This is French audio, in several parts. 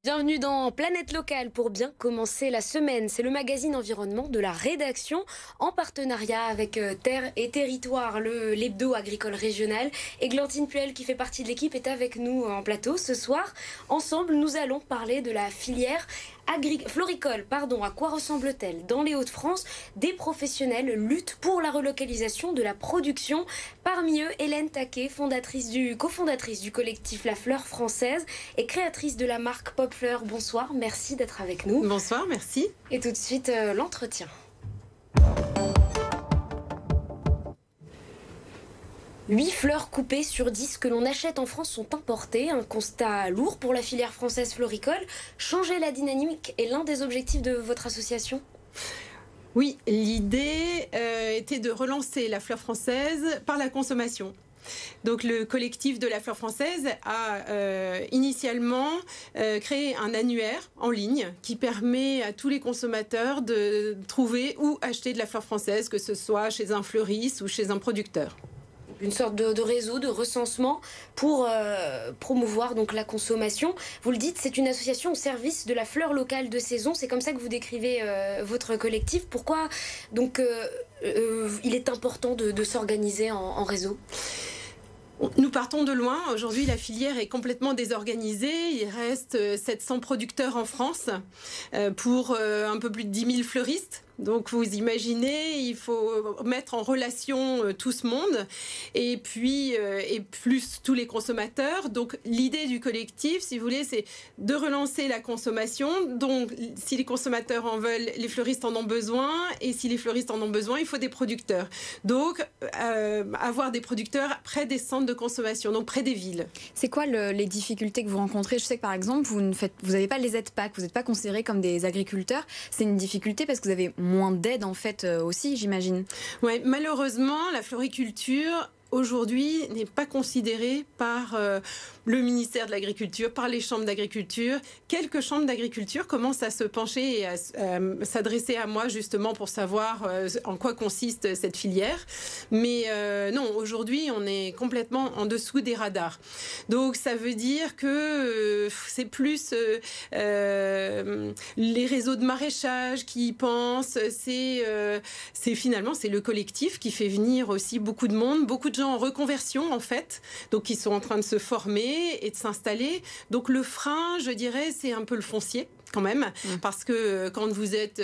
Bienvenue dans Planète Locale pour bien commencer la semaine. C'est le magazine environnement de la rédaction en partenariat avec Terre et Territoire, l'hebdo agricole régional. Églantine Puel, qui fait partie de l'équipe, est avec nous en plateau ce soir. Ensemble, nous allons parler de la filière floricole. À quoi ressemble-t-elle? Dans les Hauts-de-France, des professionnels luttent pour la relocalisation de la production. Parmi eux, Hélène Taquet, cofondatrice du collectif La Fleur Française et créatrice de la marque Pop Fleur. Bonsoir, merci d'être avec nous. Bonsoir, merci. Et tout de suite, l'entretien. 8 fleurs coupées sur 10 que l'on achète en France sont importées. Un constat lourd pour la filière française floricole. Changer la dynamique est l'un des objectifs de votre association? Oui, l'idée était de relancer la fleur française par la consommation. Donc le collectif de la fleur française a initialement créé un annuaire en ligne qui permet à tous les consommateurs de trouver où acheter de la fleur française, que ce soit chez un fleuriste ou chez un producteur. Une sorte de réseau, de recensement pour promouvoir donc la consommation. Vous le dites, c'est une association au service de la fleur locale de saison. C'est comme ça que vous décrivez votre collectif. Pourquoi donc il est important de s'organiser en réseau? Nous partons de loin. Aujourd'hui, la filière est complètement désorganisée. Il reste 700 producteurs en France pour un peu plus de 10 000 fleuristes. Donc vous imaginez, il faut mettre en relation tout ce monde et puis et plus tous les consommateurs. Donc l'idée du collectif, si vous voulez, c'est de relancer la consommation. Donc si les consommateurs en veulent, les fleuristes en ont besoin, et si les fleuristes en ont besoin, il faut des producteurs. Donc avoir des producteurs près des centres de consommation, donc près des villes. C'est quoi les difficultés que vous rencontrez? Je sais que par exemple, vous n'avez pas les aides PAC, vous n'êtes pas considérés comme des agriculteurs. C'est une difficulté parce que vous avez moins d'aide en fait aussi, j'imagine. Ouais, malheureusement, la floriculture aujourd'hui n'est pas considérée par le ministère de l'Agriculture, par les chambres d'agriculture. Quelques chambres d'agriculture commencent à se pencher et à s'adresser à moi justement pour savoir en quoi consiste cette filière. Mais non, aujourd'hui, on est complètement en dessous des radars. Donc ça veut dire que c'est plus les réseaux de maraîchage qui y pensent. C'est finalement, c'est le collectif qui fait venir aussi beaucoup de monde, beaucoup de gens en reconversion en fait, donc qui sont en train de se former et de s'installer. Donc le frein, je dirais, c'est un peu le foncier quand même, parce que quand vous êtes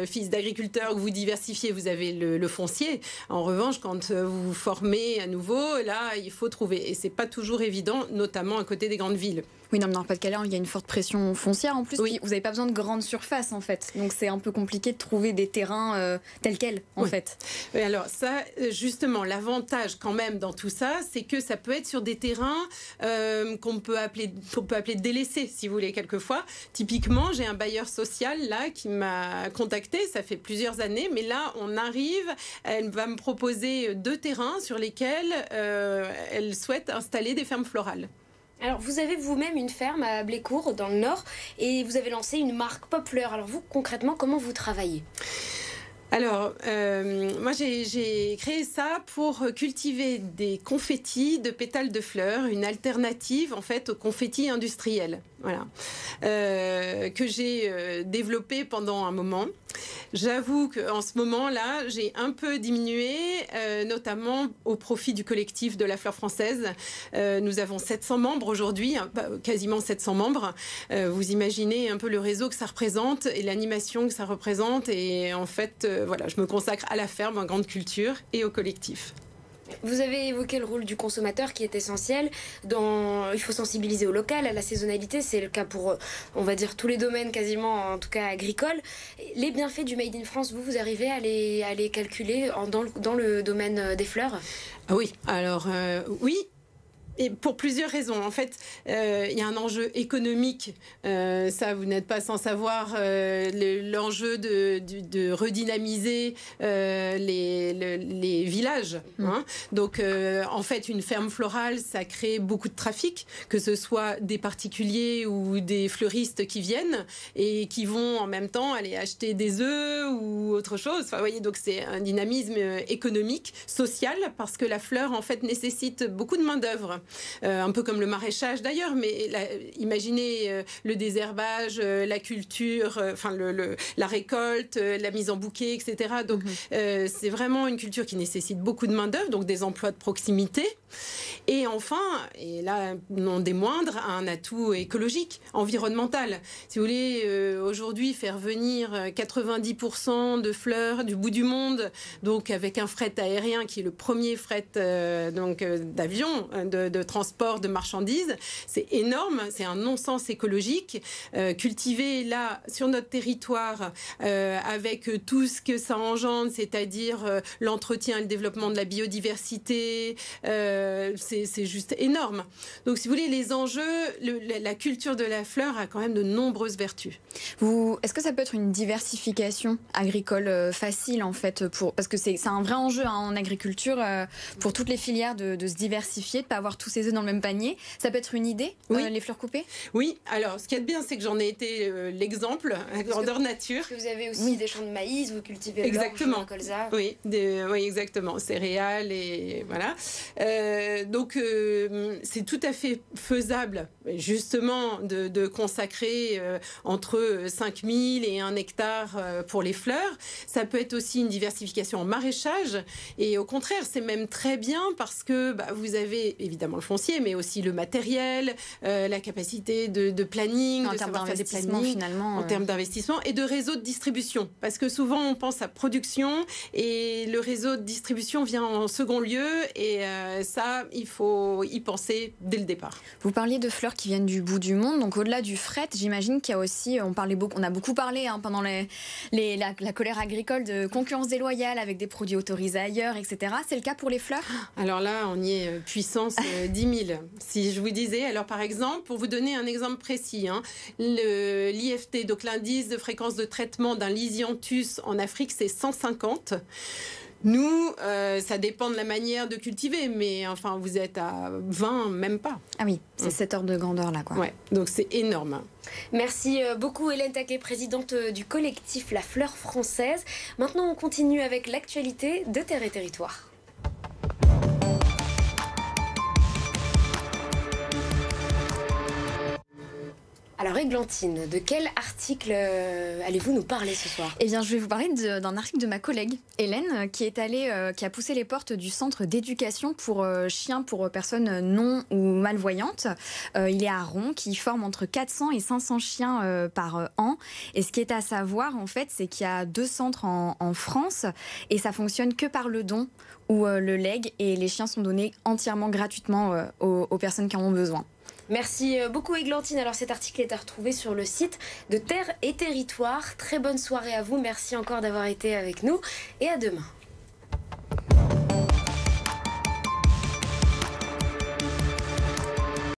fils d'agriculteur, que vous diversifiez, vous avez le foncier. En revanche, quand vous vous formez à nouveau, là, il faut trouver. Et c'est pas toujours évident, notamment à côté des grandes villes. Oui, non, mais dans le Pas-de-Calais, il y a une forte pression foncière en plus. Oui. Vous n'avez pas besoin de grandes surfaces en fait. Donc c'est un peu compliqué de trouver des terrains tels quels en fait. Oui, alors ça, justement, l'avantage quand même dans tout ça, c'est que ça peut être sur des terrains qu'on peut appeler délaissés, si vous voulez, quelquefois. Typiquement, j'ai un bailleur social là qui m'a contacté, ça fait plusieurs années, mais là, on arrive, elle va me proposer 2 terrains sur lesquels elle souhaite installer des fermes florales. Alors, vous avez vous-même une ferme à Blécourt, dans le Nord, et vous avez lancé une marque Pop Fleur. Alors vous, concrètement, comment vous travaillez ? Alors, moi j'ai créé ça pour cultiver des confettis de pétales de fleurs, une alternative en fait aux confettis industriels, voilà, que j'ai développé pendant un moment. J'avoue qu'en ce moment-là, j'ai un peu diminué, notamment au profit du collectif de la Fleur Française. Nous avons 700 membres aujourd'hui, quasiment 700 membres. Vous imaginez un peu le réseau que ça représente et l'animation que ça représente. Et en fait, voilà, je me consacre à la ferme, en grande culture et au collectif. Vous avez évoqué le rôle du consommateur qui est essentiel. Il faut sensibiliser au local, à la saisonnalité. C'est le cas pour, on va dire, tous les domaines quasiment, en tout cas agricoles. Les bienfaits du Made in France, vous arrivez à les calculer dans le domaine des fleurs ? Ah oui, alors oui. Et pour plusieurs raisons. En fait, il y a un enjeu économique. Ça, vous n'êtes pas sans savoir l'enjeu de redynamiser les villages. Hein. Donc, en fait, une ferme florale, ça crée beaucoup de trafic, que ce soit des particuliers ou des fleuristes qui viennent et qui vont en même temps aller acheter des œufs ou autre chose. Enfin, vous voyez, donc c'est un dynamisme économique, social, parce que la fleur, en fait, nécessite beaucoup de main-d'œuvre. un peu comme le maraîchage d'ailleurs, mais imaginez le désherbage, la culture, la récolte, la mise en bouquet, etc. Donc c'est vraiment une culture qui nécessite beaucoup de main-d'œuvre, donc des emplois de proximité. Et enfin, et là non des moindres, un atout écologique, environnemental. Si vous voulez, aujourd'hui faire venir 90% de fleurs du bout du monde, donc avec un fret aérien qui est le premier fret d'avion, de transport de marchandises, c'est énorme, c'est un non-sens écologique. Cultiver là, sur notre territoire, avec tout ce que ça engendre, c'est-à-dire l'entretien et le développement de la biodiversité, c'est juste énorme. Donc si vous voulez, les enjeux, la culture de la fleur a quand même de nombreuses vertus. Est-ce que ça peut être une diversification agricole facile en fait parce que c'est un vrai enjeu en agriculture pour toutes les filières de se diversifier, de ne pas avoir tous ses œufs dans le même panier. Ça peut être une idée, les fleurs coupées? Oui, alors ce qu'il y a de bien, c'est que j'en ai été l'exemple à grandeur nature. Parce que vous avez aussi des champs de maïs, vous cultivez exactement. Le colza. Oui, exactement, céréales et voilà. Donc c'est tout à fait faisable justement de consacrer entre 5000 et 1 hectare pour les fleurs. Ça peut être aussi une diversification en maraîchage et au contraire c'est même très bien parce que vous avez évidemment le foncier mais aussi le matériel, la capacité de planning, en termes d'investissement finalement. En termes d'investissement et de réseau de distribution parce que souvent on pense à production et le réseau de distribution vient en second lieu et ça il faut y penser dès le départ. Vous parliez de fleurs qui viennent du bout du monde, donc au-delà du fret, j'imagine qu'il y a aussi, on a beaucoup parlé pendant la colère agricole de concurrence déloyale avec des produits autorisés ailleurs, etc. C'est le cas pour les fleurs? Alors là, on y est puissance 10 000. Si je vous disais, alors par exemple, pour vous donner un exemple précis, l'IFT, donc l'indice de fréquence de traitement d'un Lisianthus en Afrique, c'est 150. Nous, ça dépend de la manière de cultiver, mais enfin, vous êtes à 20, même pas. Ah oui, c'est cette ordre de grandeur là, quoi. Ouais, donc c'est énorme. Merci beaucoup Hélène Taquet, présidente du collectif La Fleur Française. Maintenant, on continue avec l'actualité de Terre et Territoire. Alors Églantine, de quel article allez-vous nous parler ce soir? Eh bien, je vais vous parler d'un article de ma collègue Hélène qui a poussé les portes du centre d'éducation pour chiens pour personnes non ou malvoyantes. Il est à Rouen, qui forme entre 400 et 500 chiens par an. Et ce qui est à savoir, en fait, c'est qu'il y a 2 centres en France et ça fonctionne que par le don ou le legs et les chiens sont donnés entièrement gratuitement aux personnes qui en ont besoin. Merci beaucoup Églantine. Alors cet article est à retrouver sur le site de Terre et Territoire. Très bonne soirée à vous. Merci encore d'avoir été avec nous et à demain.